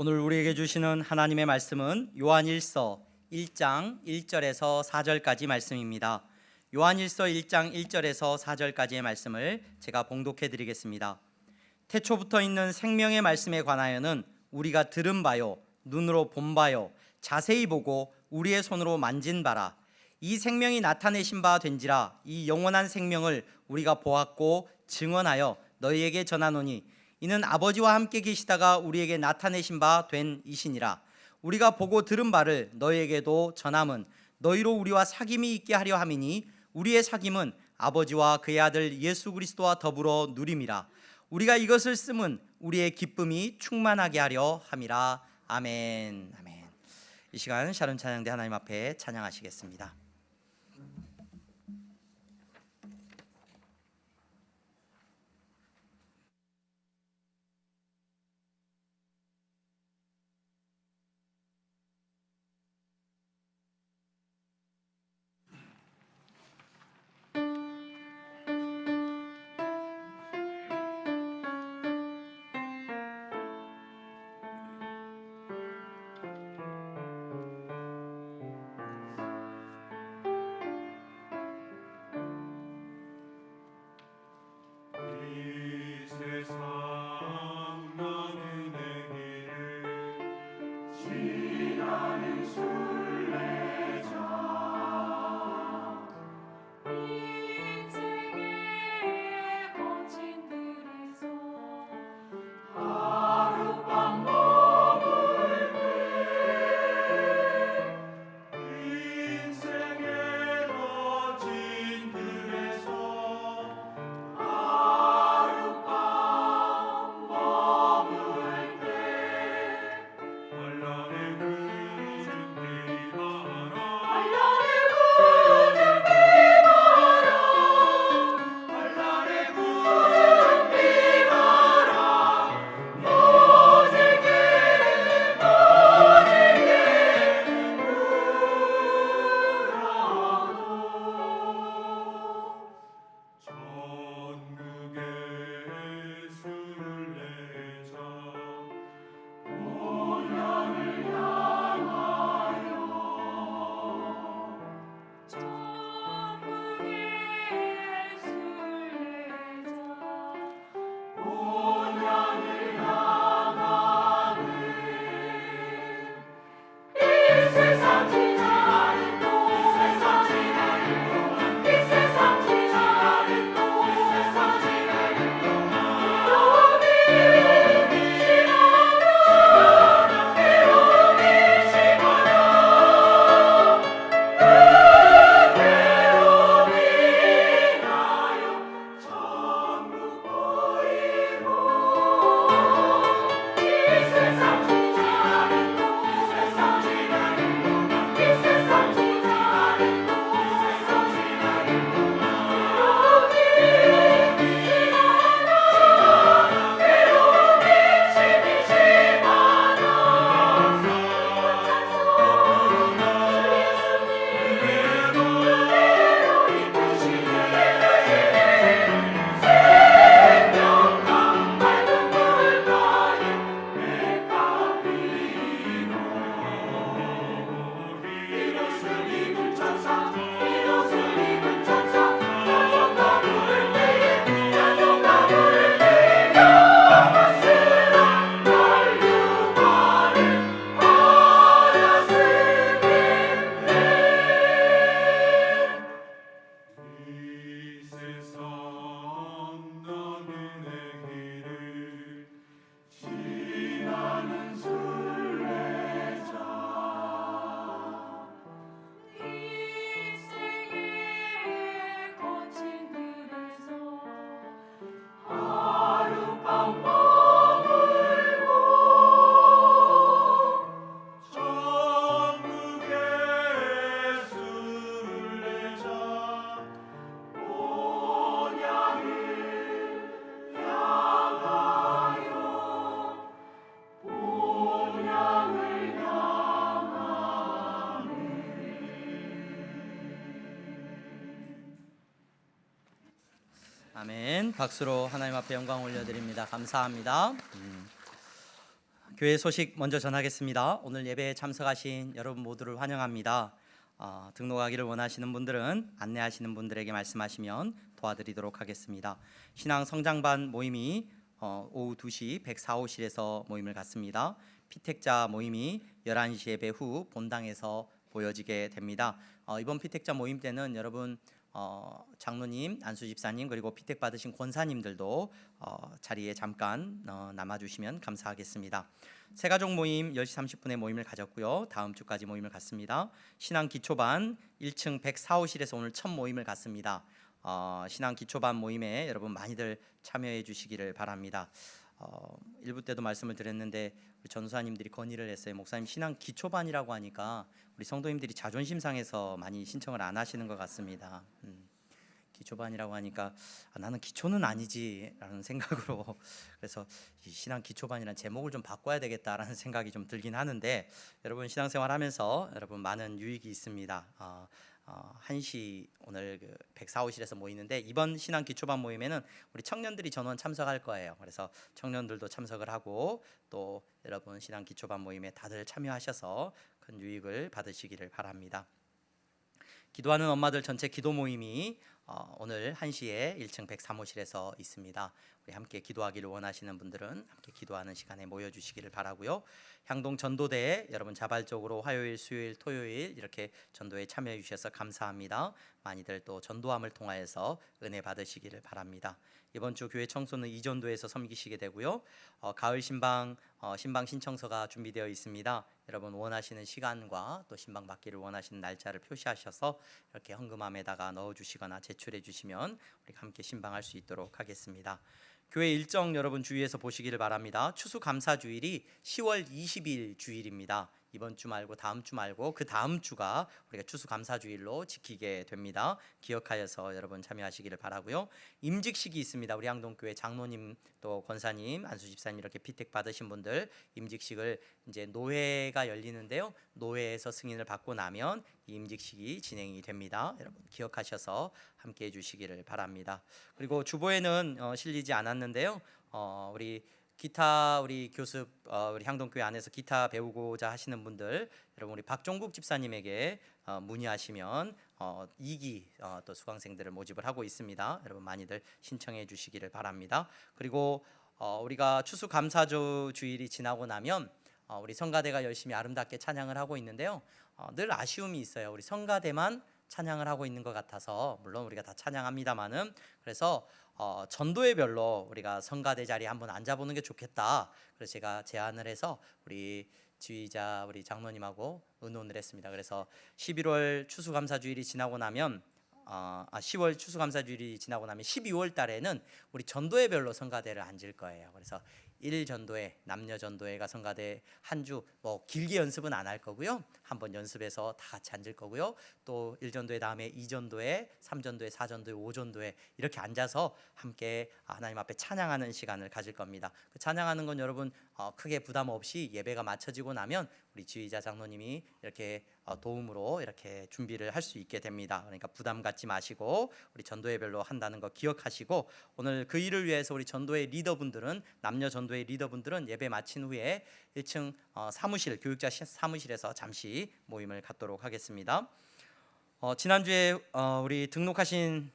오늘 우리에게 주시는 하나님의 말씀은 요한일서 1장 1절에서 4절까지 말씀입니다. 요한일서 1장 1절에서 4절까지의 말씀을 제가 봉독해 드리겠습니다. 태초부터 있는 생명의 말씀에 관하여는 우리가 들은 바요 눈으로 본 바요 자세히 보고 우리의 손으로 만진 바라. 이 생명이 나타내신 바 된지라. 이 영원한 생명을 우리가 보았고 증언하여 너희에게 전하노니 이는 아버지와 함께 계시다가 우리에게 나타내신 바 된 이시니라. 우리가 보고 들은 바를 너희에게도 전함은 너희로 우리와 사귐이 있게 하려 함이니 우리의 사귐은 아버지와 그의 아들 예수 그리스도와 더불어 누림이라. 우리가 이것을 쓰면 우리의 기쁨이 충만하게 하려 함이라. 아멘. 아멘. 이 시간 샤론 찬양대 하나님 앞에 찬양하시겠습니다. 아멘. 박수로 하나님 앞에 영광 올려드립니다. 감사합니다. 교회 소식 먼저 전하겠습니다. 오늘 예배에 참석하신 여러분 모두를 환영합니다. 등록하기를 원하시는 분들은 안내하시는 분들에게 말씀하시면 도와드리도록 하겠습니다. 신앙 성장반 모임이 오후 2시 104호실에서 모임을 갖습니다. 피택자 모임이 11시 예배 후 본당에서 보여지게 됩니다. 이번 피택자 모임 때는 여러분 장로님, 안수집사님 그리고 피택 받으신 권사님들도 자리에 잠깐 남아주시면 감사하겠습니다. 새가족 모임 10시 30분에 모임을 가졌고요. 다음 주까지 모임을 갖습니다. 신앙 기초반 1층 104호실에서 오늘 첫 모임을 갖습니다. 신앙 기초반 모임에 여러분 많이들 참여해 주시기를 바랍니다. 1부 때도 말씀을 드렸는데 우리 전도사님들이 건의를 했어요. 목사님 신앙 기초반이라고 하니까 우리 성도님들이 자존심 상해서 많이 신청을 안 하시는 것 같습니다. 기초반이라고 하니까 나는 기초는 아니지라는 생각으로 그래서 이 신앙 기초반이라는 제목을 좀 바꿔야 되겠다라는 생각이 좀 들긴 하는데 여러분 신앙생활하면서 여러분 많은 유익이 있습니다. 1시 오늘 104호실에서 모이는데 이번 신앙 기초반 모임에는 우리 청년들이 전원 참석할 거예요. 그래서 청년들도 참석을 하고 또 여러분 신앙 기초반 모임에 다들 참여하셔서 큰 유익을 받으시기를 바랍니다. 기도하는 엄마들 전체 기도 모임이 오늘 1시에 1층 103호실에서 있습니다. 우리 함께 기도하기를 원하시는 분들은 함께 기도하는 시간에 모여주시기를 바라고요. 향동 전도대에 여러분 자발적으로 화요일, 수요일, 토요일 이렇게 전도에 참여해 주셔서 감사합니다. 많이들 또 전도함을 통하여서 은혜 받으시기를 바랍니다. 이번 주 교회 청소는 이전도에서 섬기시게 되고요. 가을 신방 신청서가 준비되어 있습니다. 여러분 원하시는 시간과 또 신방 받기를 원하시는 날짜를 표시하셔서 이렇게 헌금함에다가 넣어주시거나 제출해 주시면 우리 함께 신방할 수 있도록 하겠습니다. 교회 일정 여러분 주의해서 보시기를 바랍니다. 추수감사주일이 10월 20일 주일입니다. 이번 주 말고 다음 주 말고 그 다음 주가 우리가 추수감사주일로 지키게 됩니다. 기억하여서 여러분 참여하시기를 바라고요. 임직식이 있습니다. 우리 향동교회 장로님 또 권사님, 안수집사님 이렇게 피택 받으신 분들 임직식을 이제 노회가 열리는데요. 노회에서 승인을 받고 나면 이 임직식이 진행이 됩니다. 여러분 기억하셔서 함께 해주시기를 바랍니다. 그리고 주보에는 실리지 않았는데요. 우리 기타 우리 교습 우리 향동교회 안에서 기타 배우고자 하시는 분들 여러분 우리 박종국 집사님에게 문의하시면 2기 또 수강생들을 모집을 하고 있습니다. 여러분 많이들 신청해 주시기를 바랍니다. 그리고 우리가 추수감사주 주일이 지나고 나면 우리 성가대가 열심히 아름답게 찬양을 하고 있는데요. 늘 아쉬움이 있어요. 우리 성가대만 찬양을 하고 있는 것 같아서 물론 우리가 다 찬양합니다만은 그래서 전도회별로 우리가 성가대 자리에 한번 앉아보는 게 좋겠다. 그래서 제가 제안을 해서 우리 지휘자 우리 장로님하고 의논을 했습니다. 그래서 11월 추수감사주일이 지나고 나면 10월 추수감사주일이 지나고 나면 12월 달에는 우리 전도회별로 성가대를 앉을 거예요. 그래서 1전도회, 남녀 전도회가 성가대 한 주 뭐 길게 연습은 안 할 거고요. 한번 연습해서 다 같이 앉을 거고요. 또 1전도회 다음에 2전도회, 3전도회, 4전도회, 5전도회 이렇게 앉아서 함께 하나님 앞에 찬양하는 시간을 가질 겁니다. 그 찬양하는 건 여러분 크게 부담 없이 예배가 마쳐지고 나면 우리 지휘자 장로님이 이렇게 도움으로 이렇게 준비를 할 수 있게 됩니다. 그러니까 부담 갖지 마시고 우리 전도회별로 한다는 거 기억하시고 오늘 그 일을 위해서 우리 전도회 리더분들은 남녀 전도회 리더분들은 예배 마친 후에 1층 사무실 교육자 사무실에서 잠시 모임을 갖도록 하겠습니다. 지난주에 우리 등록하신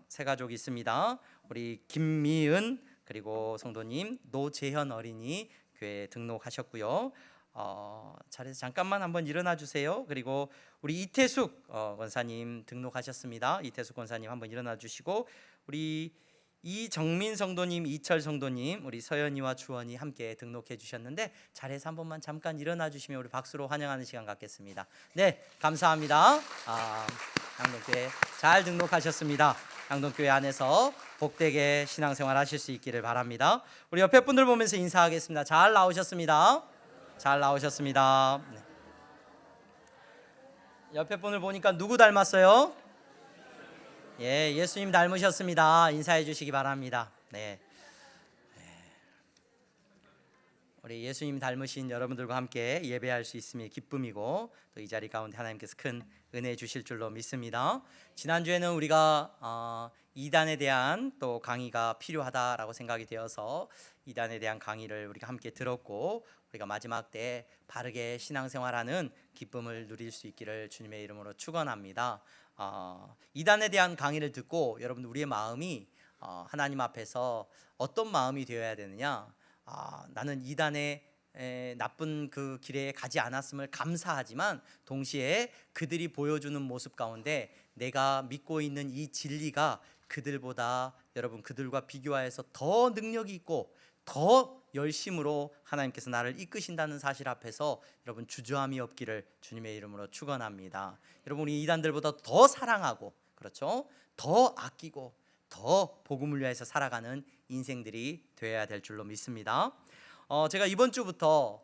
세 가족이 있습니다. 우리 김미은 그리고 성도님 노재현 어린이 교회에 등록하셨고요. 자리에서 잠깐만 한번 일어나 주세요. 그리고 우리 이태숙 권사님 등록하셨습니다. 이태숙 권사님 한번 일어나 주시고 우리 이정민 성도님, 이철 성도님, 우리 서연이와 주원이 함께 등록해 주셨는데 자리에서 한 번만 잠깐 일어나 주시면 우리 박수로 환영하는 시간 갖겠습니다. 네, 감사합니다. 향동교회 잘 등록하셨습니다. 향동교회 안에서 복되게 신앙생활 하실 수 있기를 바랍니다. 우리 옆에 분들 보면서 인사하겠습니다. 잘 나오셨습니다. 잘 나오셨습니다. 네. 옆에 분을 보니까 누구 닮았어요? 예, 예수님 닮으셨습니다. 인사해 주시기 바랍니다. 네. 우리 예수님 닮으신 여러분들과 함께 예배할 수 있음이 기쁨이고 또 이 자리 가운데 하나님께서 큰 은혜 주실 줄로 믿습니다. 지난주에는 우리가 이단에 대한 또 강의가 필요하다라고 생각이 되어서 이단에 대한 강의를 우리가 함께 들었고, 우리가 마지막 때 바르게 신앙생활하는 기쁨을 누릴 수 있기를 주님의 이름으로 축원합니다. 이단에 대한 강의를 듣고 여러분들, 우리의 마음이 하나님 앞에서 어떤 마음이 되어야 되느냐? 나는 이단의 나쁜 그 길에 가지 않았음을 감사하지만 동시에 그들이 보여주는 모습 가운데 내가 믿고 있는 이 진리가 그들보다, 여러분, 그들과 비교하여서 더 능력이 있고 더 열심으로 하나님께서 나를 이끄신다는 사실 앞에서 여러분 주저함이 없기를 주님의 이름으로 축원합니다. 여러분, 우리 이단들보다 더 사랑하고, 그렇죠, 더 아끼고 더 복음을 위해서 살아가는 인생들이 되어야 될 줄로 믿습니다. 제가 이번 주부터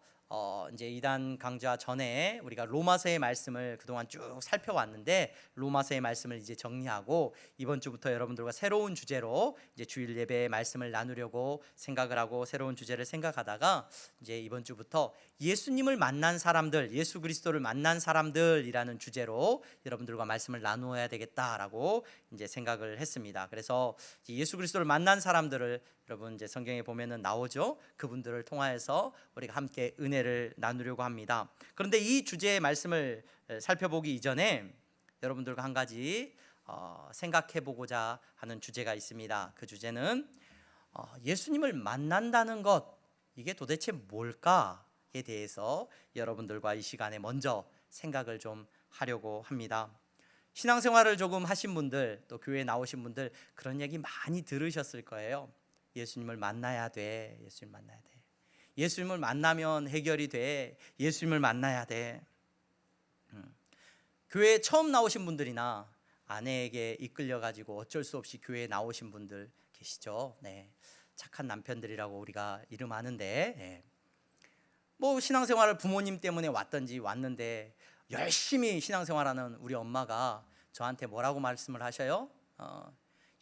이제 이단 강좌 전에 우리가 로마서의 말씀을 그동안 쭉 살펴왔는데, 로마서의 말씀을 이제 정리하고 이번 주부터 여러분들과 새로운 주제로 이제 주일 예배의 말씀을 나누려고 생각을 하고, 새로운 주제를 생각하다가 이제 이번 주부터 예수님을 만난 사람들, 예수 그리스도를 만난 사람들이라는 주제로 여러분들과 말씀을 나누어야 되겠다라고 이제 생각을 했습니다. 그래서 예수 그리스도를 만난 사람들을, 여러분 이제 성경에 보면은 나오죠. 그분들을 통하여서 우리가 함께 은혜를 나누려고 합니다. 그런데 이 주제의 말씀을 살펴보기 이전에 여러분들과 한 가지 생각해 보고자 하는 주제가 있습니다. 그 주제는 예수님을 만난다는 것, 이게 도대체 뭘까에 대해서 여러분들과 이 시간에 먼저 생각을 좀 하려고 합니다. 신앙생활을 조금 하신 분들, 또 교회에 나오신 분들, 그런 얘기 많이 들으셨을 거예요. 예수님을 만나야 돼. 예수님을 만나야 돼. 예수님을 만나면 해결이 돼. 예수님을 만나야 돼. 교회에 처음 나오신 분들이나 아내에게 이끌려 가지고 어쩔 수 없이 교회에 나오신 분들 계시죠. 네, 착한 남편들이라고 우리가 이름하는데, 네. 뭐 신앙생활을 부모님 때문에 왔는데 열심히 신앙생활하는 우리 엄마가 저한테 뭐라고 말씀을 하셔요?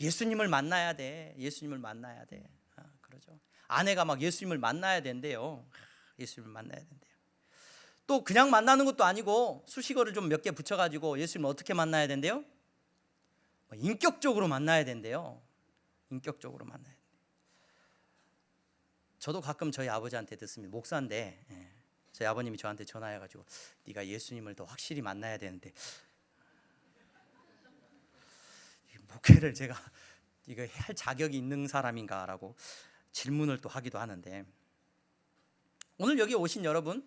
예수님을 만나야 돼. 예수님을 만나야 돼. 그러죠. 아내가 막 예수님을 만나야 된대요. 예수님을 만나야 된대요. 또 그냥 만나는 것도 아니고 수식어를 좀 몇 개 붙여가지고 예수님을 어떻게 만나야 된대요? 인격적으로 만나야 된대요. 인격적으로 만나야 된대요. 저도 가끔 저희 아버지한테 듣습니다. 목사인데 저희 아버님이 저한테 전화해가지고 네가 예수님을 더 확실히 만나야 되는데, 목회를 제가 이거 할 자격이 있는 사람인가라고 질문을 또 하기도 하는데, 오늘 여기 오신 여러분,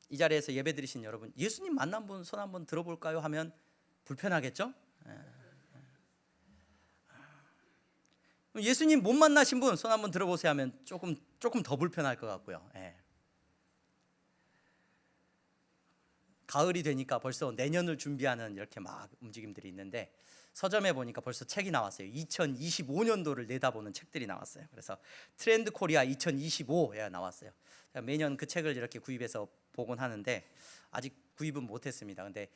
이 자리에서 예배 드리신 여러분, 예수님 만난 분 손 한번 들어볼까요? 하면 불편하겠죠? 예수님 못 만나신 분 손 한번 들어보세요 하면 조금 더 불편할 것 같고요. 가을이 되니까 벌써 내년을 준비하는 이렇게 막 움직임들이 있는데, 서점에 보니까 벌써 책이 나왔어요. 2025년도를 내다보는 책들이 나왔어요. 그래서 트렌드 코리아 2025에 나왔어요. 제가 매년 그 책을 이렇게 구입해서 보곤 하는데 아직 구입은 못했습니다. 근데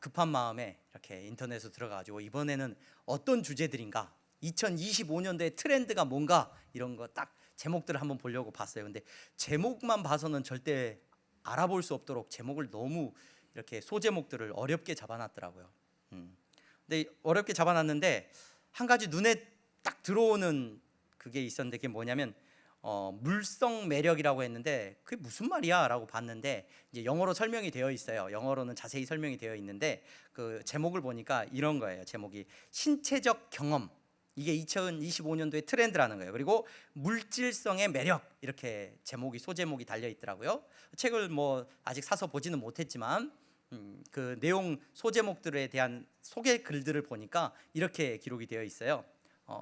급한 마음에 이렇게 인터넷으로 들어가가지고 이번에는 어떤 주제들인가, 2025년도의 트렌드가 뭔가, 이런 거 딱 제목들을 한번 보려고 봤어요. 근데 제목만 봐서는 절대 알아볼 수 없도록 제목을 너무 이렇게 소제목들을 어렵게 잡아놨더라고요. 근데 어렵게 잡아놨는데 한 가지 눈에 딱 들어오는 그게 있었는데, 그게 뭐냐면 물성 매력이라고 했는데 그게 무슨 말이야? 라고 봤는데 이제 영어로 설명이 되어 있어요. 영어로는 자세히 설명이 되어 있는데 그 제목을 보니까 이런 거예요. 제목이 신체적 경험, 이게 2025년도의 트렌드라는 거예요. 그리고 물질성의 매력, 이렇게 제목이, 소제목이 달려 있더라고요. 책을 뭐 아직 사서 보지는 못했지만 그 내용 소제목들에 대한 소개 글들을 보니까 이렇게 기록이 되어 있어요.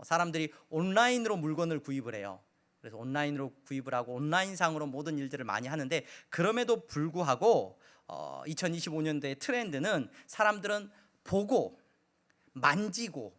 사람들이 온라인으로 물건을 구입을 해요. 그래서 온라인으로 구입을 하고 온라인상으로 모든 일들을 많이 하는데, 그럼에도 불구하고 2025년도의 트렌드는 사람들은 보고 만지고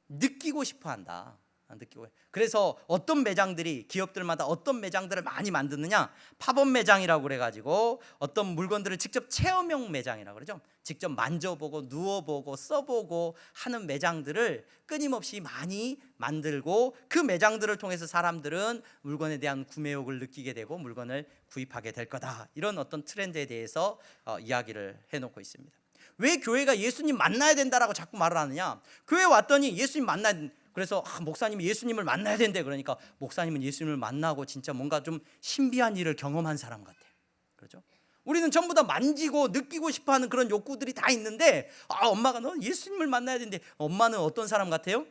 느끼고 싶어 한다. 느끼고. 그래서 어떤 매장들이 기업들마다 어떤 매장들을 많이 만드느냐, 팝업 매장이라고 그래가지고 어떤 물건들을 직접 체험형 매장이라고 그러죠. 직접 만져보고 누워보고 써보고 하는 매장들을 끊임없이 많이 만들고, 그 매장들을 통해서 사람들은 물건에 대한 구매욕을 느끼게 되고 물건을 구입하게 될 거다. 이런 어떤 트렌드에 대해서 이야기를 해놓고 있습니다. 왜 교회가 예수님 만나야 된다라고 자꾸 말을 하느냐? 교회 왔더니 예수님 만나야 된다. 그래서 목사님이 예수님을 만나야 된대. 그러니까 목사님은 예수님을 만나고 진짜 뭔가 좀 신비한 일을 경험한 사람 같아요. 그렇죠? 우리는 전부 다 만지고 느끼고 싶어하는 그런 욕구들이 다 있는데, 엄마가 너 예수님을 만나야 된대. 엄마는 어떤 사람 같아요?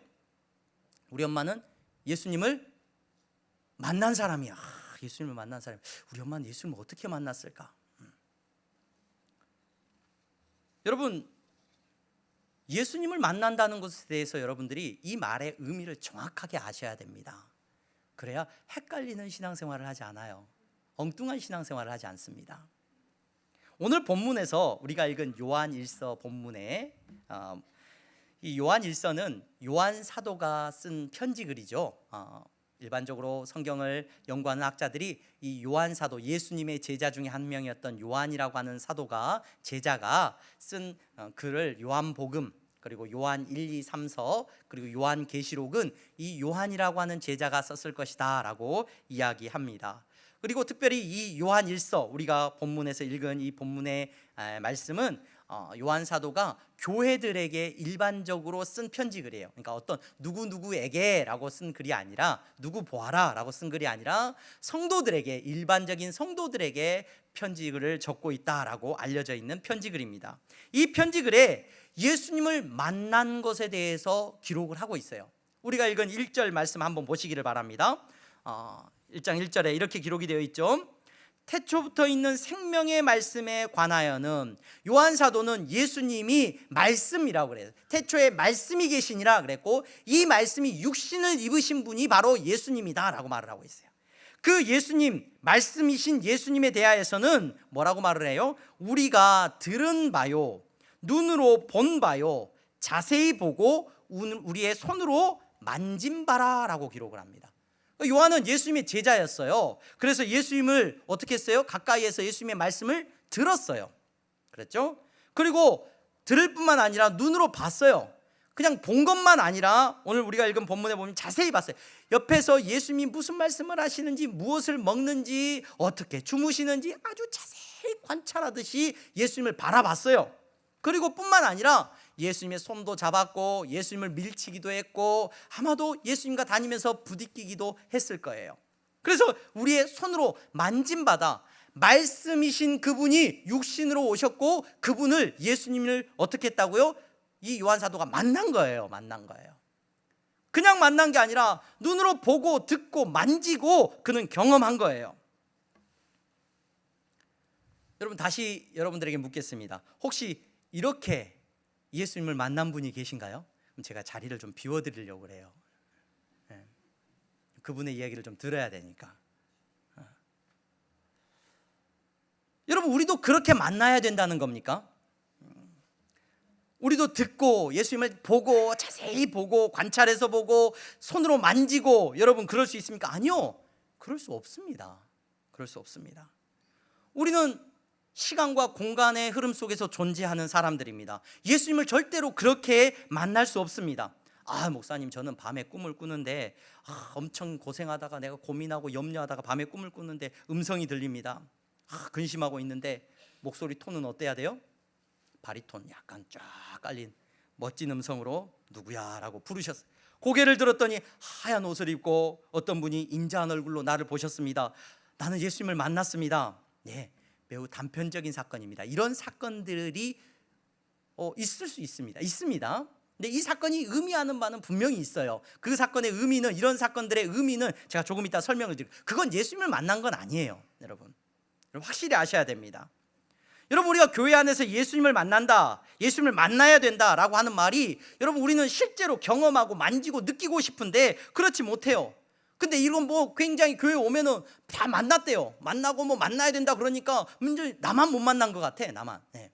우리 엄마는 예수님을 만난 사람이야. 예수님을 만난 사람. 우리 엄마는 예수님을 어떻게 만났을까? 여러분, 예수님을 만난다는 것에 대해서 여러분들이 이 말의 의미를 정확하게 아셔야 됩니다. 그래야 헷갈리는 신앙생활을 하지 않아요. 엉뚱한 신앙생활을 하지 않습니다. 오늘 본문에서 우리가 읽은 요한일서 본문에 이 요한일서는 요한 사도가 쓴 편지글이죠. 일반적으로 성경을 연구하는 학자들이 이 요한 사도, 예수님의 제자 중에 한 명이었던 요한이라고 하는 사도가, 제자가 쓴 글을 요한복음, 그리고 요한 1, 2, 3서, 그리고 요한계시록은 이 요한이라고 하는 제자가 썼을 것이다 라고 이야기합니다. 그리고 특별히 이 요한일서, 우리가 본문에서 읽은 이 본문의 말씀은 요한 사도가 교회들에게 일반적으로 쓴 편지글이에요. 그러니까 어떤 누구누구에게 라고 쓴 글이 아니라, 누구 보아라 라고 쓴 글이 아니라 성도들에게, 일반적인 성도들에게 편지글을 적고 있다라고 알려져 있는 편지글입니다. 이 편지글에 예수님을 만난 것에 대해서 기록을 하고 있어요. 우리가 읽은 1절 말씀 한번 보시기를 바랍니다. 1장 1절에 이렇게 기록이 되어 있죠. 태초부터 있는 생명의 말씀에 관하여는, 요한 사도는 예수님이 말씀이라고 그래요. 태초에 말씀이 계시니라 그랬고, 이 말씀이 육신을 입으신 분이 바로 예수님이다 라고 말을 하고 있어요. 그 예수님, 말씀이신 예수님에 대하여서는 뭐라고 말을 해요? 우리가 들은 바요, 눈으로 본 바요, 자세히 보고 우리의 손으로 만진 바라 라고 기록을 합니다. 요한은 예수님의 제자였어요. 그래서 예수님을 어떻게 했어요? 가까이에서 예수님의 말씀을 들었어요. 그랬죠? 그리고 들을 뿐만 아니라 눈으로 봤어요. 그냥 본 것만 아니라 오늘 우리가 읽은 본문에 보면 자세히 봤어요. 옆에서 예수님이 무슨 말씀을 하시는지, 무엇을 먹는지, 어떻게 주무시는지 아주 자세히 관찰하듯이 예수님을 바라봤어요. 그리고 뿐만 아니라 예수님의 손도 잡았고 예수님을 밀치기도 했고, 아마도 예수님과 다니면서 부딪히기도 했을 거예요. 그래서 우리의 손으로 만진바다, 말씀이신 그분이 육신으로 오셨고 그분을, 예수님을 어떻게 했다고요? 이 요한 사도가 만난 거예요. 만난 거예요. 그냥 만난 게 아니라 눈으로 보고 듣고 만지고 그는 경험한 거예요. 여러분, 다시 여러분들에게 묻겠습니다. 혹시 이렇게 예수님을 만난 분이 계신가요? 그럼 제가 자리를 좀 비워드리려고 그래요. 그분의 이야기를 좀 들어야 되니까. 여러분, 우리도 그렇게 만나야 된다는 겁니까? 우리도 듣고 예수님을 보고 자세히 보고 관찰해서 보고 손으로 만지고, 여러분 그럴 수 있습니까? 아니요, 그럴 수 없습니다. 그럴 수 없습니다. 우리는 시간과 공간의 흐름 속에서 존재하는 사람들입니다. 예수님을 절대로 그렇게 만날 수 없습니다. 목사님, 저는 밤에 꿈을 꾸는데 엄청 고생하다가, 내가 고민하고 염려하다가 밤에 꿈을 꾸는데 음성이 들립니다. 근심하고 있는데 목소리 톤은 어때야 돼요? 바리톤, 약간 쫙 깔린 멋진 음성으로 누구야 라고 부르셨어요. 고개를 들었더니 하얀 옷을 입고 어떤 분이 인자한 얼굴로 나를 보셨습니다. 나는 예수님을 만났습니다. 네, 매우 단편적인 사건입니다. 이런 사건들이 있을 수 있습니다. 있습니다. 근데 이 사건이 의미하는 바는 분명히 있어요. 그 사건의 의미는, 이런 사건들의 의미는 제가 조금 이따 설명을 드릴게요. 그건 예수님을 만난 건 아니에요. 여러분 확실히 아셔야 됩니다. 여러분, 우리가 교회 안에서 예수님을 만난다, 예수님을 만나야 된다라고 하는 말이, 여러분 우리는 실제로 경험하고 만지고 느끼고 싶은데 그렇지 못해요. 근데 이건 굉장히 교회 오면은 다 만났대요. 만나고 만나야 된다 그러니까 문제, 나만 못 만난 것 같아, 나만. 네.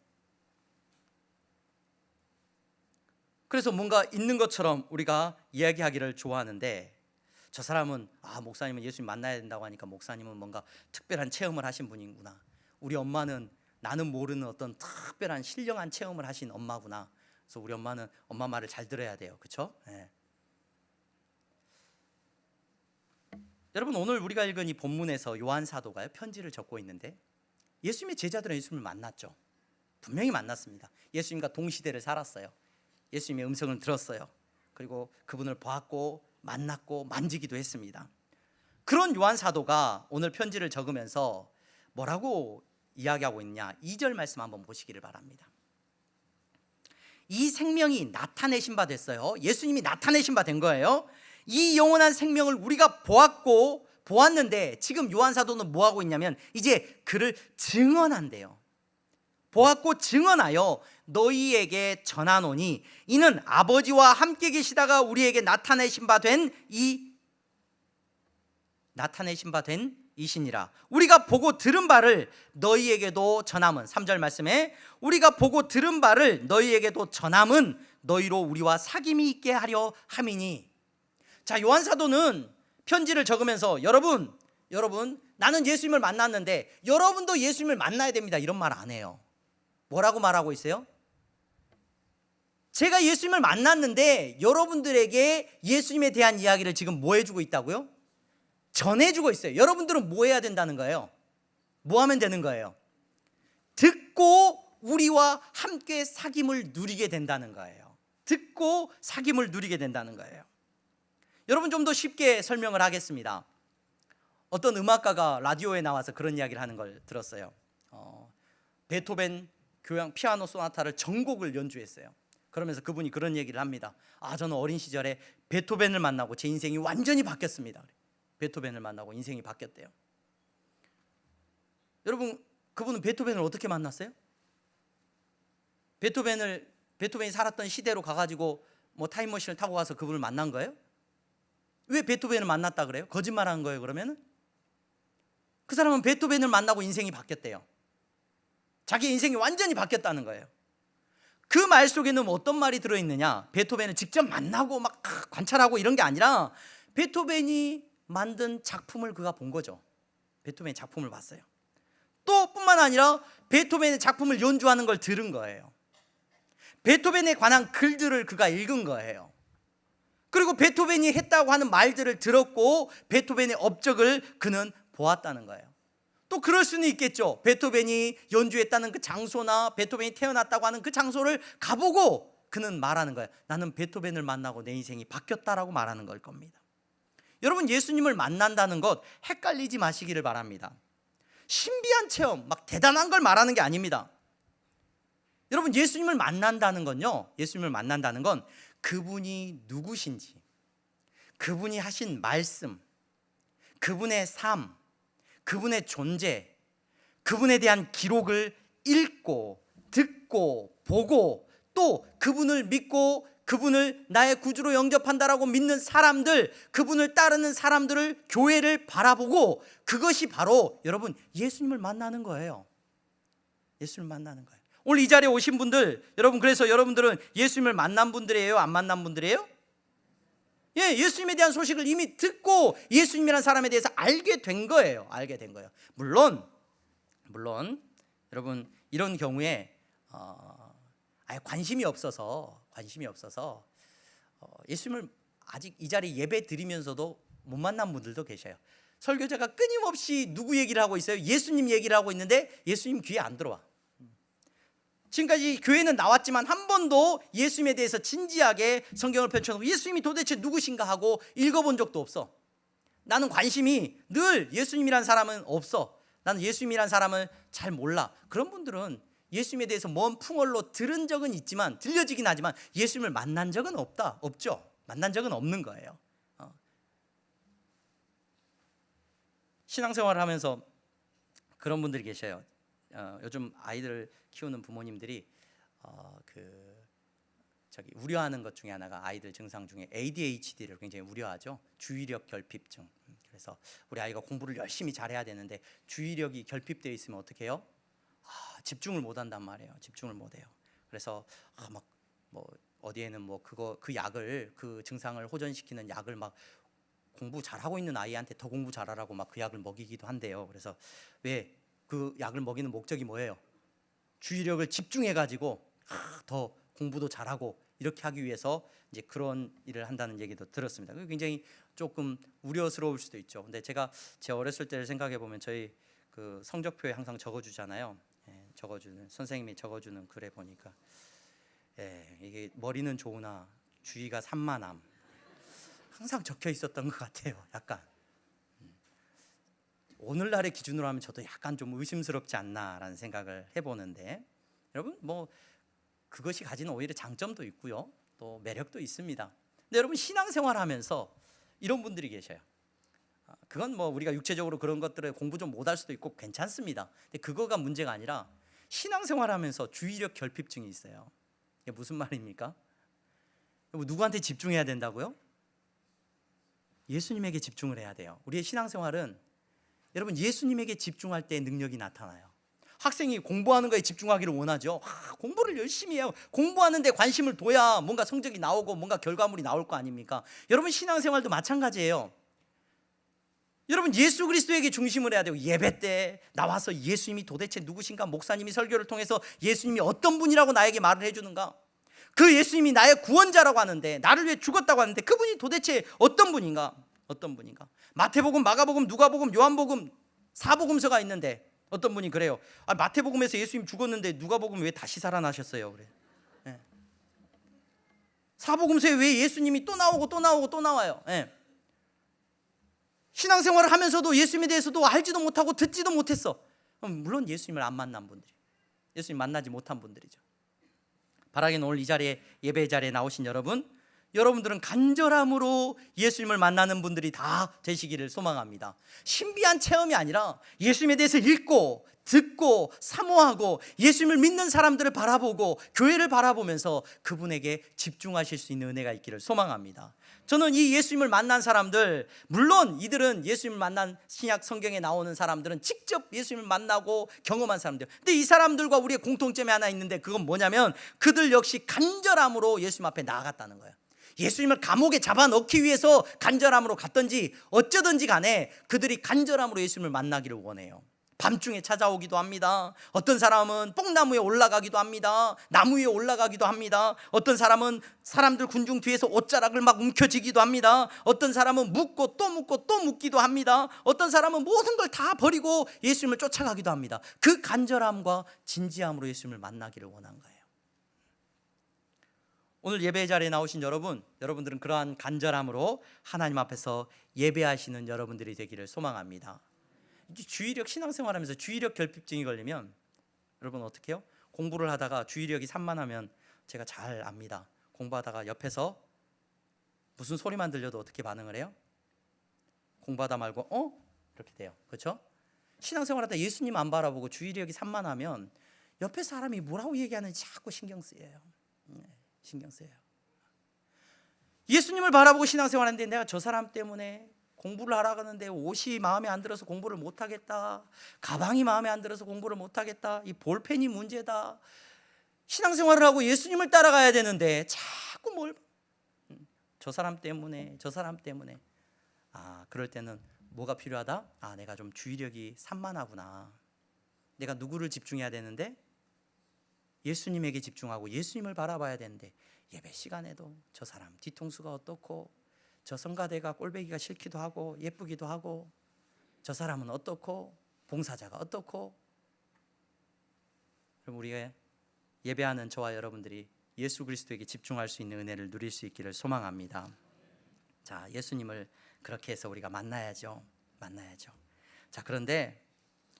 그래서 뭔가 있는 것처럼 우리가 이야기하기를 좋아하는데, 저 사람은 목사님은 예수님 만나야 된다고 하니까 목사님은 뭔가 특별한 체험을 하신 분이구나. 우리 엄마는 나는 모르는 어떤 특별한 신령한 체험을 하신 엄마구나. 그래서 우리 엄마는 엄마 말을 잘 들어야 돼요. 그렇죠? 네. 여러분, 오늘 우리가 읽은 이 본문에서 요한 사도가요 편지를 적고 있는데, 예수님의 제자들은 예수님을 만났죠. 분명히 만났습니다. 예수님과 동시대를 살았어요. 예수님의 음성을 들었어요. 그리고 그분을 보았고 만났고 만지기도 했습니다. 그런 요한 사도가 오늘 편지를 적으면서 뭐라고 이야기하고 있냐, 2절 말씀 한번 보시기를 바랍니다. 이 생명이 나타내신 바 됐어요. 예수님이 나타내신 바 된 거예요. 이 영원한 생명을 우리가 보았는데 지금 요한 사도는 뭐 하고 있냐면 이제 그를 증언한대요. 보았고 증언하여 너희에게 전하노니 이는 아버지와 함께 계시다가 우리에게 나타내신 바 된 이시니라. 우리가 보고 들은 바를 너희에게도 전함은, 3절 말씀에 우리가 보고 들은 바를 너희에게도 전함은 너희로 우리와 사귐이 있게 하려 함이니. 자, 요한 사도는 편지를 적으면서 여러분 나는 예수님을 만났는데 여러분도 예수님을 만나야 됩니다, 이런 말 안 해요. 뭐라고 말하고 있어요? 제가 예수님을 만났는데 여러분들에게 예수님에 대한 이야기를 지금 뭐 해주고 있다고요? 전해주고 있어요. 여러분들은 뭐 해야 된다는 거예요? 뭐 하면 되는 거예요? 듣고 우리와 함께 사귐을 누리게 된다는 거예요. 듣고 사귐을 누리게 된다는 거예요. 여러분, 좀 더 쉽게 설명을 하겠습니다. 어떤 음악가가 라디오에 나와서 그런 이야기를 하는 걸 들었어요. 베토벤 교향 피아노 소나타를 전곡을 연주했어요. 그러면서 그분이 그런 얘기를 합니다. 저는 어린 시절에 베토벤을 만나고 제 인생이 완전히 바뀌었습니다. 베토벤을 만나고 인생이 바뀌었대요. 여러분, 그분은 베토벤을 어떻게 만났어요? 베토벤이 살았던 시대로 가가지고 뭐 타임머신을 타고 가서 그분을 만난 거예요? 왜 베토벤을 만났다 그래요? 거짓말한 거예요? 그러면은 그 사람은 베토벤을 만나고 인생이 바뀌었대요. 자기 인생이 완전히 바뀌었다는 거예요. 그 말 속에는 어떤 말이 들어있느냐, 베토벤을 직접 만나고 막 관찰하고 이런 게 아니라 베토벤이 만든 작품을 그가 본 거죠. 베토벤의 작품을 봤어요. 또 뿐만 아니라 베토벤의 작품을 연주하는 걸 들은 거예요. 베토벤에 관한 글들을 그가 읽은 거예요. 그리고 베토벤이 했다고 하는 말들을 들었고 베토벤의 업적을 그는 보았다는 거예요. 또 그럴 수는 있겠죠. 베토벤이 연주했다는 그 장소나 베토벤이 태어났다고 하는 그 장소를 가보고 그는 말하는 거예요. 나는 베토벤을 만나고 내 인생이 바뀌었다라고 말하는 걸 겁니다. 여러분, 예수님을 만난다는 것 헷갈리지 마시기를 바랍니다. 신비한 체험, 막 대단한 걸 말하는 게 아닙니다. 여러분, 예수님을 만난다는 건요, 예수님을 만난다는 건 그분이 누구신지, 그분이 하신 말씀, 그분의 삶, 그분의 존재, 그분에 대한 기록을 읽고 듣고 보고 또 그분을 믿고 그분을 나의 구주로 영접한다라고 믿는 사람들, 그분을 따르는 사람들을, 교회를 바라보고, 그것이 바로 여러분 예수님을 만나는 거예요. 예수님을 만나는 거예요. 오늘 이 자리에 오신 분들, 여러분, 그래서 여러분들은 예수님을 만난 분들이에요? 안 만난 분들이에요? 예, 예수님에 대한 소식을 이미 듣고 예수님이라는 사람에 대해서 알게 된 거예요. 알게 된 거예요. 물론 여러분, 이런 경우에 아예 관심이 없어서 예수님을 아직 이 자리에 예배 드리면서도 못 만난 분들도 계셔요. 설교자가 끊임없이 누구 얘기를 하고 있어요? 예수님 얘기를 하고 있는데 예수님 귀에 안 들어와. 지금까지 교회는 나왔지만 한 번도 예수님에 대해서 진지하게 성경을 펼쳐놓고 예수님이 도대체 누구신가 하고 읽어본 적도 없어. 나는 관심이 늘 예수님이란 사람은 없어. 나는 예수님이란 사람을 잘 몰라. 그런 분들은 예수님에 대해서 먼 풍월로 들은 적은 있지만, 들려지긴 하지만 예수님을 만난 적은 없죠. 만난 적은 없는 거예요. 신앙생활을 하면서 그런 분들이 계셔요. 요즘 아이들 키우는 부모님들이 우려하는 것 중에 하나가, 아이들 증상 중에 ADHD를 굉장히 우려하죠. 주의력 결핍증. 그래서 우리 아이가 공부를 열심히 잘해야 되는데 주의력이 결핍되어 있으면 어떻게 해요? 집중을 못 한단 말이에요. 집중을 못 해요. 그래서 어디에는 그 약을, 그 증상을 호전시키는 약을 막 공부 잘하고 있는 아이한테 더 공부 잘하라고 막 그 약을 먹이기도 한대요. 그래서 왜 그 약을 먹이는 목적이 뭐예요? 주의력을 집중해 가지고 더 공부도 잘하고 이렇게 하기 위해서 이제 그런 일을 한다는 얘기도 들었습니다. 굉장히 조금 우려스러울 수도 있죠. 근데 제가 제 어렸을 때를 생각해 보면 저희 그 성적표에 항상 적어주잖아요. 적어주는 선생님이 적어주는 글에 보니까 이게 머리는 좋으나 주의가 산만함 항상 적혀 있었던 것 같아요. 약간 오늘날의 기준으로 하면 저도 약간 좀 의심스럽지 않나라는 생각을 해보는데, 여러분 뭐 그것이 가지는 오히려 장점도 있고요, 또 매력도 있습니다. 근데 여러분 신앙생활하면서 이런 분들이 계셔요. 그건 뭐 우리가 육체적으로 그런 것들을 공부 좀 못할 수도 있고 괜찮습니다. 근데 그거가 문제가 아니라 신앙생활하면서 주의력 결핍증이 있어요. 이게 무슨 말입니까? 누구한테 집중해야 된다고요? 예수님에게 집중을 해야 돼요. 우리의 신앙생활은 여러분 예수님에게 집중할 때 능력이 나타나요. 학생이 공부하는 거에 집중하기를 원하죠. 공부를 열심히 해요. 공부하는 데 관심을 둬야 뭔가 성적이 나오고 뭔가 결과물이 나올 거 아닙니까? 여러분 신앙생활도 마찬가지예요. 여러분 예수 그리스도에게 중심을 해야 되고, 예배 때 나와서 예수님이 도대체 누구신가, 목사님이 설교를 통해서 예수님이 어떤 분이라고 나에게 말을 해주는가, 그 예수님이 나의 구원자라고 하는데, 나를 위해 죽었다고 하는데 그분이 도대체 어떤 분인가, 어떤 분인가. 마태복음, 마가복음, 누가복음, 요한복음, 사복음서가 있는데 어떤 분이 그래요. 마태복음에서 예수님 죽었는데 누가복음 왜 다시 살아나셨어요? 그래. 사복음서에 왜 예수님이 또 나오고 또 나오고 또 나와요? 신앙생활을 하면서도 예수님에 대해서도 알지도 못하고 듣지도 못했어. 물론 예수님을 안 만난 분들이, 예수님 만나지 못한 분들이죠. 바라기는 오늘 이 자리에, 예배 자리에 나오신 여러분들은 간절함으로 예수님을 만나는 분들이 다 되시기를 소망합니다. 신비한 체험이 아니라 예수님에 대해서 읽고 듣고 사모하고 예수님을 믿는 사람들을 바라보고 교회를 바라보면서 그분에게 집중하실 수 있는 은혜가 있기를 소망합니다. 저는 이 예수님을 만난 사람들, 물론 이들은 예수님을 만난 신약 성경에 나오는 사람들은 직접 예수님을 만나고 경험한 사람들, 근데 이 사람들과 우리의 공통점이 하나 있는데 그건 뭐냐면 그들 역시 간절함으로 예수님 앞에 나아갔다는 거예요. 예수님을 감옥에 잡아넣기 위해서 간절함으로 갔든지 어쩌든지 간에 그들이 간절함으로 예수님을 만나기를 원해요. 밤중에 찾아오기도 합니다. 어떤 사람은 뽕나무에 올라가기도 합니다. 나무 위에 올라가기도 합니다. 어떤 사람은 사람들 군중 뒤에서 옷자락을 막 움켜쥐기도 합니다. 어떤 사람은 묻고 또 묻고 또 묻기도 합니다. 어떤 사람은 모든 걸 다 버리고 예수님을 쫓아가기도 합니다. 그 간절함과 진지함으로 예수님을 만나기를 원한 거예요. 오늘 예배 자리에 나오신 여러분들은 그러한 간절함으로 하나님 앞에서 예배하시는 여러분들이 되기를 소망합니다. 주의력, 신앙생활하면서 주의력 결핍증이 걸리면 여러분 어떻게 해요? 공부를 하다가 주의력이 산만하면 제가 잘 압니다. 공부하다가 옆에서 무슨 소리만 들려도 어떻게 반응을 해요? 공부하다 말고 이렇게 돼요. 그렇죠? 신앙생활하다 예수님 안 바라보고 주의력이 산만하면 옆에 사람이 뭐라고 얘기하는지 자꾸 신경 쓰여요. 신경 쓰여요. 예수님을 바라보고 신앙생활하는데 내가 저 사람 때문에 공부를 하러 가는데 옷이 마음에 안 들어서 공부를 못하겠다, 가방이 마음에 안 들어서 공부를 못하겠다, 이 볼펜이 문제다. 신앙생활을 하고 예수님을 따라가야 되는데 자꾸 저 사람 때문에 그럴 때는 뭐가 필요하다? 내가 좀 주의력이 산만하구나. 내가 누구를 집중해야 되는데 예수님에게 집중하고 예수님을 바라봐야 되는데 예배 시간에도 저 사람 뒤통수가 어떻고, 저 성가대가 꼴배기가 싫기도 하고 예쁘기도 하고, 저 사람은 어떻고, 봉사자가 어떻고. 그럼 우리가 예배하는 저와 여러분들이 예수 그리스도에게 집중할 수 있는 은혜를 누릴 수 있기를 소망합니다. 자, 예수님을 그렇게 해서 우리가 만나야죠. 자, 그런데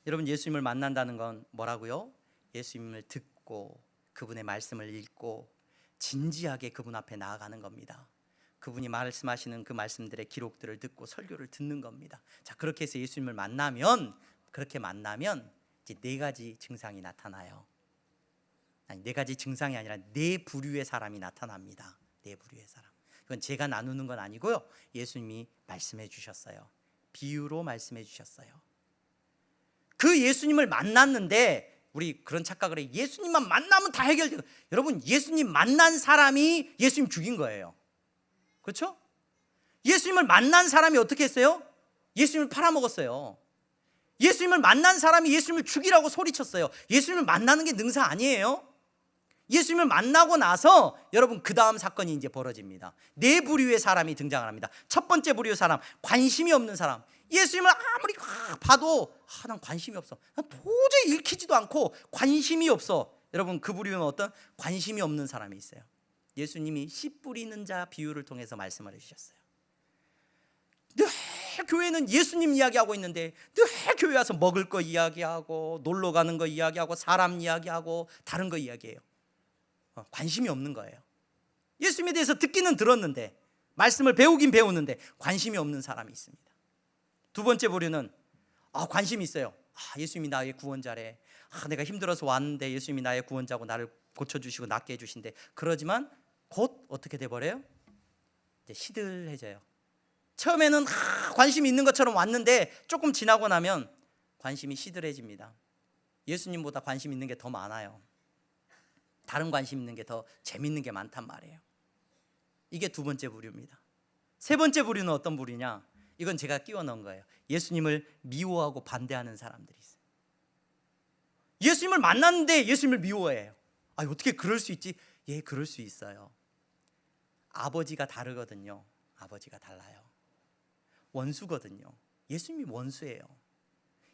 여러분 예수님을 만난다는 건 뭐라고요? 예수님을 듣고 그분의 말씀을 읽고 진지하게 그분 앞에 나아가는 겁니다. 그분이 말씀하시는 그 말씀들의 기록들을 듣고 설교를 듣는 겁니다. 자, 그렇게 해서 예수님을 만나면 이제 네 가지 증상이 나타나요. 네 가지 증상이 아니라 네 부류의 사람이 나타납니다. 네 부류의 사람. 그건 제가 나누는 건 아니고요, 예수님이 말씀해 주셨어요. 비유로 말씀해 주셨어요. 그 예수님을 만났는데 우리 그런 착각을 해요. 예수님만 만나면 다 해결돼요. 여러분 예수님 만난 사람이 예수님 죽인 거예요. 그렇죠? 예수님을 만난 사람이 어떻게 했어요? 예수님을 팔아먹었어요. 예수님을 만난 사람이 예수님을 죽이라고 소리쳤어요. 예수님을 만나는 게 능사 아니에요? 예수님을 만나고 나서 여러분 그 다음 사건이 이제 벌어집니다. 네 부류의 사람이 등장을 합니다. 첫 번째 부류의 사람, 관심이 없는 사람. 예수님을 아무리 봐도 난 관심이 없어. 난 도저히 읽히지도 않고 관심이 없어. 여러분 그 부류는 어떤 관심이 없는 사람이 있어요. 예수님이 씨 뿌리는 자 비유를 통해서 말씀을 해주셨어요. 늘 교회는 예수님 이야기하고 있는데 늘 교회 와서 먹을 거 이야기하고 놀러 가는 거 이야기하고 사람 이야기하고 다른 거 이야기해요. 관심이 없는 거예요. 예수님에 대해서 듣기는 들었는데 말씀을 배우긴 배우는데 관심이 없는 사람이 있습니다. 두 번째 부류는 관심이 있어요. 예수님이 나의 구원자래. 내가 힘들어서 왔는데 예수님이 나의 구원자고 나를 고쳐주시고 낫게 해주신대. 그러지만 곧 어떻게 돼버려요? 이제 시들해져요. 처음에는 관심이 있는 것처럼 왔는데 조금 지나고 나면 관심이 시들해집니다. 예수님보다 관심 있는 게 더 많아요. 다른 관심 있는 게 더 재밌는 게 많단 말이에요. 이게 두 번째 부류입니다. 세 번째 부류는 어떤 부류냐? 이건 제가 끼워 넣은 거예요. 예수님을 미워하고 반대하는 사람들이 있어요. 예수님을 만났는데 예수님을 미워해요. 어떻게 그럴 수 있지? 예, 그럴 수 있어요. 아버지가 다르거든요. 아버지가 달라요. 원수거든요. 예수님이 원수예요.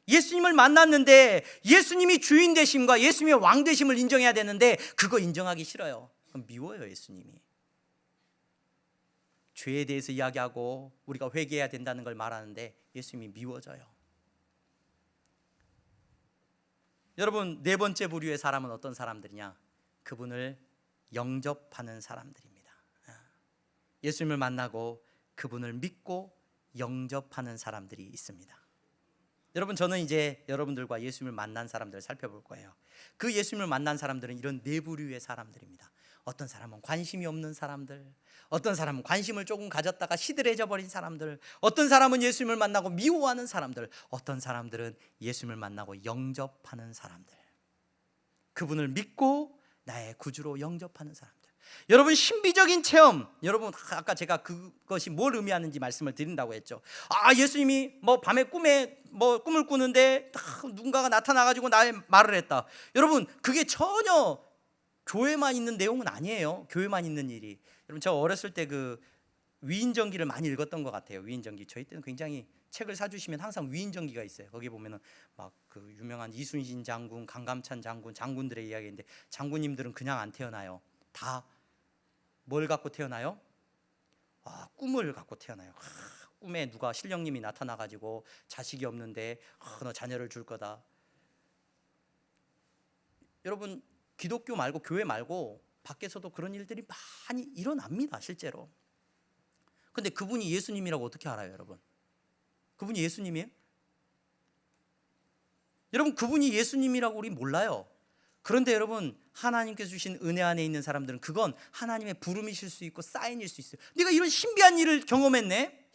예수님을 만났는데 예수님이 주인 되심과 예수님의 왕 되심을 인정해야 되는데 그거 인정하기 싫어요. 그럼 미워요. 예수님이 죄에 대해서 이야기하고 우리가 회개해야 된다는 걸 말하는데 예수님이 미워져요. 여러분 네 번째 부류의 사람은 어떤 사람들이냐? 그분을 영접하는 사람들입니다. 예수님을 만나고 그분을 믿고 영접하는 사람들이 있습니다. 여러분 저는 이제 여러분들과 예수님을 만난 사람들을 살펴볼 거예요. 그 예수님을 만난 사람들은 이런 네 부류의 사람들입니다. 어떤 사람은 관심이 없는 사람들, 어떤 사람은 관심을 조금 가졌다가 시들해져 버린 사람들, 어떤 사람은 예수님을 만나고 미워하는 사람들, 어떤 사람들은 예수님을 만나고 영접하는 사람들, 그분을 믿고 나의 구주로 영접하는 사람들. 여러분 신비적인 체험, 여러분 아까 제가 그것이 뭘 의미하는지 말씀을 드린다고 했죠. 예수님이 밤에 꿈을 꾸는데 누군가가 나타나가지고 나의 말을 했다. 여러분 그게 전혀 교회만 있는 내용은 아니에요. 교회만 있는 일이. 여러분 제가 어렸을 때 그 위인전기를 많이 읽었던 것 같아요. 위인전기. 저희 때는 굉장히 책을 사주시면 항상 위인전기가 있어요. 거기 보면은 막 그 유명한 이순신 장군, 강감찬 장군, 장군들의 이야기인데 장군님들은 그냥 안 태어나요. 다 뭘 갖고 태어나요? 꿈을 갖고 태어나요. 꿈에 누가 신령님이 나타나가지고 자식이 없는데 너 자녀를 줄 거다. 여러분 기독교 말고 교회 말고 밖에서도 그런 일들이 많이 일어납니다. 실제로. 근데 그분이 예수님이라고 어떻게 알아요? 여러분 그분이 예수님이에요? 여러분 그분이 예수님이라고 우리 몰라요. 그런데 여러분 하나님께서 주신 은혜 안에 있는 사람들은 그건 하나님의 부름이실 수 있고 사인일 수 있어요. 내가 이런 신비한 일을 경험했네.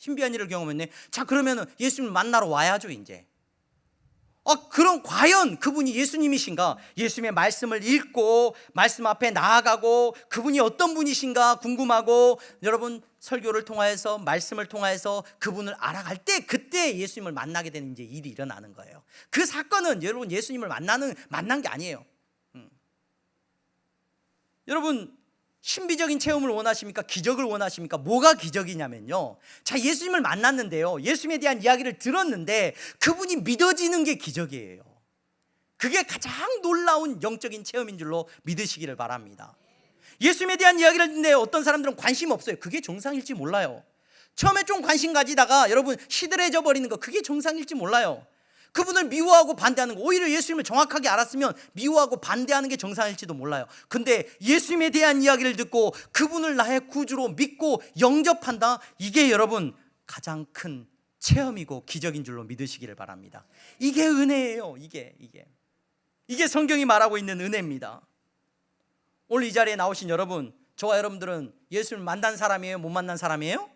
자 그러면은 예수님을 만나러 와야죠 이제. 그럼 과연 그분이 예수님이신가? 예수님의 말씀을 읽고 말씀 앞에 나아가고 그분이 어떤 분이신가 궁금하고 여러분 설교를 통하여서 말씀을 통하여서 그분을 알아갈 때 그때 예수님을 만나게 되는 이제 일이 일어나는 거예요. 그 사건은 여러분 예수님을 만난 게 아니에요. 여러분 신비적인 체험을 원하십니까? 기적을 원하십니까? 뭐가 기적이냐면요, 자 예수님을 만났는데요, 예수님에 대한 이야기를 들었는데 그분이 믿어지는 게 기적이에요. 그게 가장 놀라운 영적인 체험인 줄로 믿으시기를 바랍니다. 예수님에 대한 이야기를 듣는데 어떤 사람들은 관심 없어요. 그게 정상일지 몰라요. 처음에 좀 관심 가지다가 여러분 시들해져 버리는 거, 그게 정상일지 몰라요. 그분을 미워하고 반대하는 거, 오히려 예수님을 정확하게 알았으면 미워하고 반대하는 게 정상일지도 몰라요. 근데 예수님에 대한 이야기를 듣고 그분을 나의 구주로 믿고 영접한다, 이게 여러분 가장 큰 체험이고 기적인 줄로 믿으시기를 바랍니다. 이게 은혜예요. 이게 성경이 말하고 있는 은혜입니다. 오늘 이 자리에 나오신 여러분, 저와 여러분들은 예수님을 만난 사람이에요? 못 만난 사람이에요?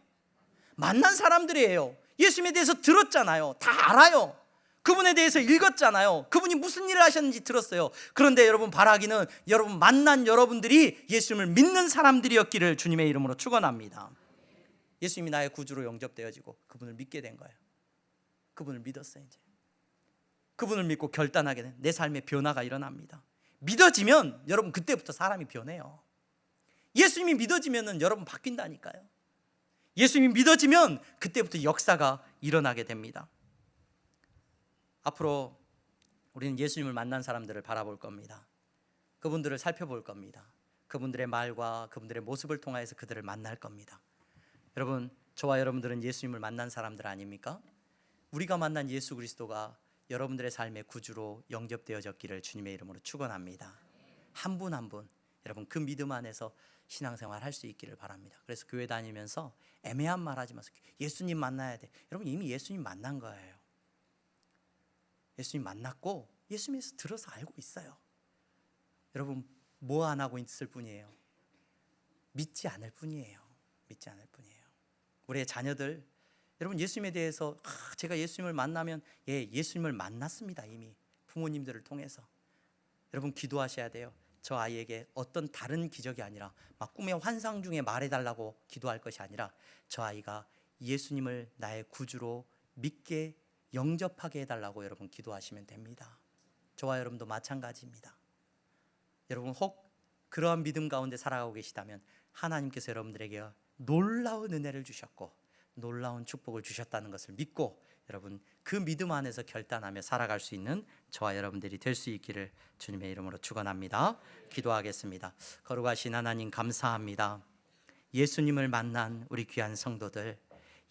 만난 사람들이에요. 예수님에 대해서 들었잖아요. 다 알아요. 그분에 대해서 읽었잖아요. 그분이 무슨 일을 하셨는지 들었어요. 그런데 여러분 바라기는 여러분 만난 여러분들이 예수님을 믿는 사람들이었기를 주님의 이름으로 축원합니다. 예수님이 나의 구주로 영접되어지고 그분을 믿게 된 거예요. 그분을 믿었어요. 이제 그분을 믿고 결단하게 된 내 삶의 변화가 일어납니다. 믿어지면 여러분 그때부터 사람이 변해요. 예수님이 믿어지면 여러분 바뀐다니까요. 예수님이 믿어지면 그때부터 역사가 일어나게 됩니다. 앞으로 우리는 예수님을 만난 사람들을 바라볼 겁니다. 그분들을 살펴볼 겁니다. 그분들의 말과 그분들의 모습을 통해서 그들을 만날 겁니다. 여러분, 저와 여러분들은 예수님을 만난 사람들 아닙니까? 우리가 만난 예수 그리스도가 여러분들의 삶의 구주로 영접되어졌기를 주님의 이름으로 축원합니다. 한 분 한 분 여러분 그 믿음 안에서 신앙생활 할 수 있기를 바랍니다. 그래서 교회 다니면서 애매한 말 하지 마세요. 예수님 만나야 돼. 여러분 이미 예수님 만난 거예요. 예수님 만났고 예수님에서 들어서 알고 있어요. 여러분 뭐 안 하고 있을 뿐이에요. 믿지 않을 뿐이에요. 믿지 않을 뿐이에요. 우리의 자녀들 여러분 예수님에 대해서 제가 예수님을 만나면 예수님을 만났습니다. 이미 부모님들을 통해서. 여러분 기도하셔야 돼요. 저 아이에게 어떤 다른 기적이 아니라 막 꿈의 환상 중에 말해달라고 기도할 것이 아니라 저 아이가 예수님을 나의 구주로 믿게 영접하게 해달라고 여러분 기도하시면 됩니다. 저와 여러분도 마찬가지입니다. 여러분 혹 그러한 믿음 가운데 살아가고 계시다면 하나님께서 여러분들에게 놀라운 은혜를 주셨고 놀라운 축복을 주셨다는 것을 믿고 여러분 그 믿음 안에서 결단하며 살아갈 수 있는 저와 여러분들이 될 수 있기를 주님의 이름으로 축원합니다. 기도하겠습니다. 거룩하신 하나님 감사합니다. 예수님을 만난 우리 귀한 성도들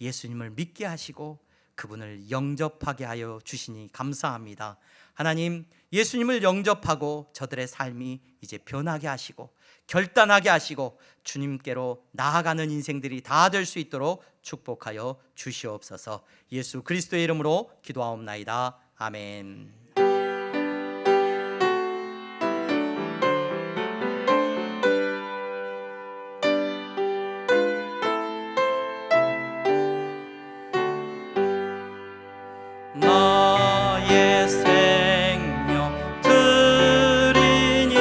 예수님을 믿게 하시고 그분을 영접하게 하여 주시니 감사합니다. 하나님 예수님을 영접하고 저들의 삶이 이제 변하게 하시고 결단하게 하시고 주님께로 나아가는 인생들이 다 될 수 있도록 축복하여 주시옵소서. 예수 그리스도의 이름으로 기도하옵나이다. 아멘. 나의 생명 드리니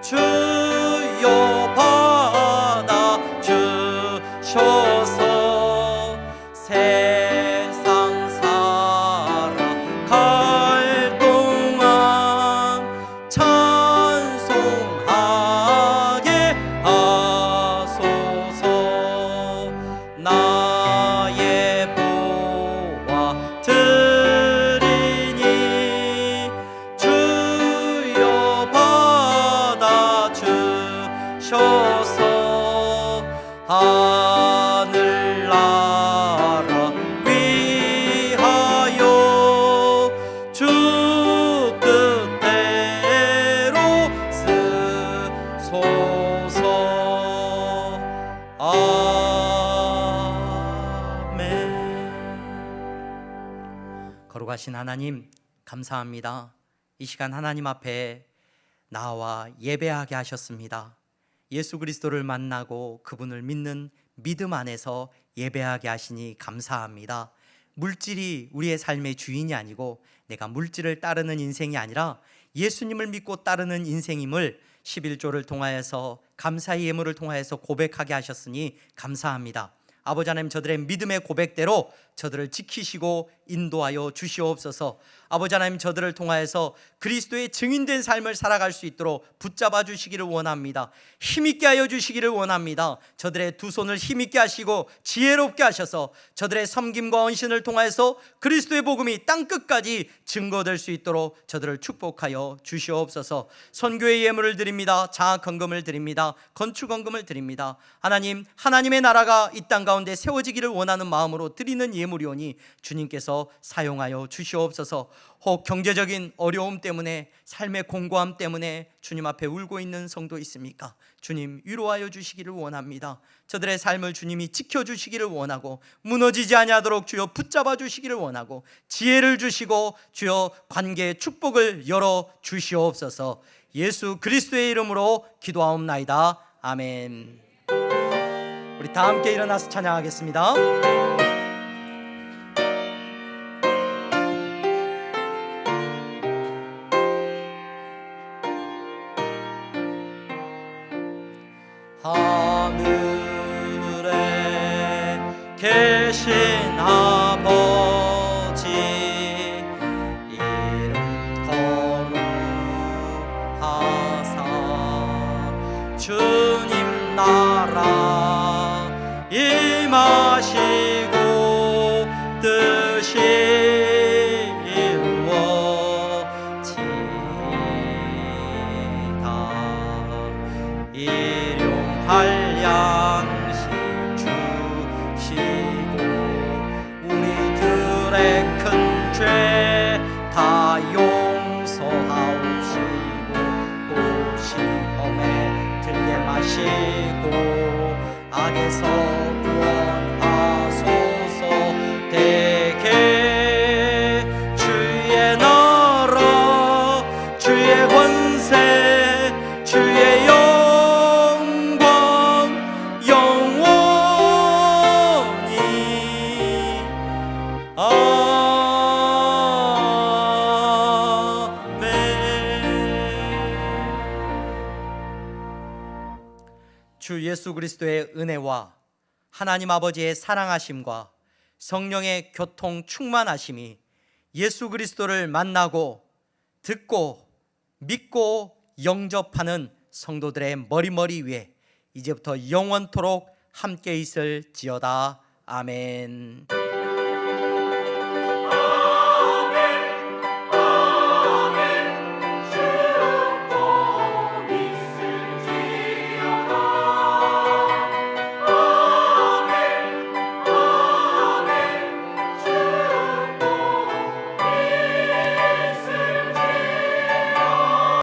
주여 받아 주셔서 세상 살아갈 동안 찬송하게 하소서. 나의 드리니 주여 받아 주셔서 하늘나라 위하여 주 뜻대로 쓰소서. 아멘. 거룩하신 하나님 감사합니다. 이 시간 하나님 앞에 나와 예배하게 하셨습니다. 예수 그리스도를 만나고 그분을 믿는 믿음 안에서 예배하게 하시니 감사합니다. 물질이 우리의 삶의 주인이 아니고 내가 물질을 따르는 인생이 아니라 예수님을 믿고 따르는 인생임을 11조를 통하여서 감사의 예물을 통하여서 고백하게 하셨으니 감사합니다. 아버지 하나님 저들의 믿음의 고백대로 저들을 지키시고 인도하여 주시옵소서. 아버지 하나님 저들을 통하여서 그리스도의 증인된 삶을 살아갈 수 있도록 붙잡아 주시기를 원합니다. 힘있게 하여 주시기를 원합니다. 저들의 두 손을 힘있게 하시고 지혜롭게 하셔서 저들의 섬김과 헌신을 통하여서 그리스도의 복음이 땅끝까지 증거될 수 있도록 저들을 축복하여 주시옵소서. 선교의 예물을 드립니다. 장학헌금을 드립니다. 건축헌금을 드립니다. 하나님 하나님의 나라가 이 땅 가운데 세워지기를 원하는 마음으로 드리는 예물이오니 주님께서 사용하여 주시옵소서. 혹 경제적인 어려움 때문에 삶의 공고함 때문에 주님 앞에 울고 있는 성도 있습니까? 주님 위로하여 주시기를 원합니다. 저들의 삶을 주님이 지켜주시기를 원하고 무너지지 아니하도록 주여 붙잡아 주시기를 원하고 지혜를 주시고 주여 관계의 축복을 열어 주시옵소서. 예수 그리스도의 이름으로 기도하옵나이다. 아멘. 우리 다 함께 일어나서 찬양하겠습니다. 하늘에 것이 이루어지다. 일용할 양식 주시고 우리들의 큰 죄 다 용서하옵시고 또 시험에 들게 마시고 악에서 구원하소서. 대개 주의 나라 주의 권세 주의 영광 영원히 아멘. 주 예수 그리스도의 은혜와 하나님 아버지의 사랑하심과 성령의 교통 충만하심이 예수 그리스도를 만나고 듣고 믿고 영접하는 성도들의 머리 위에 이제부터 영원토록 함께 있을지어다. 아멘.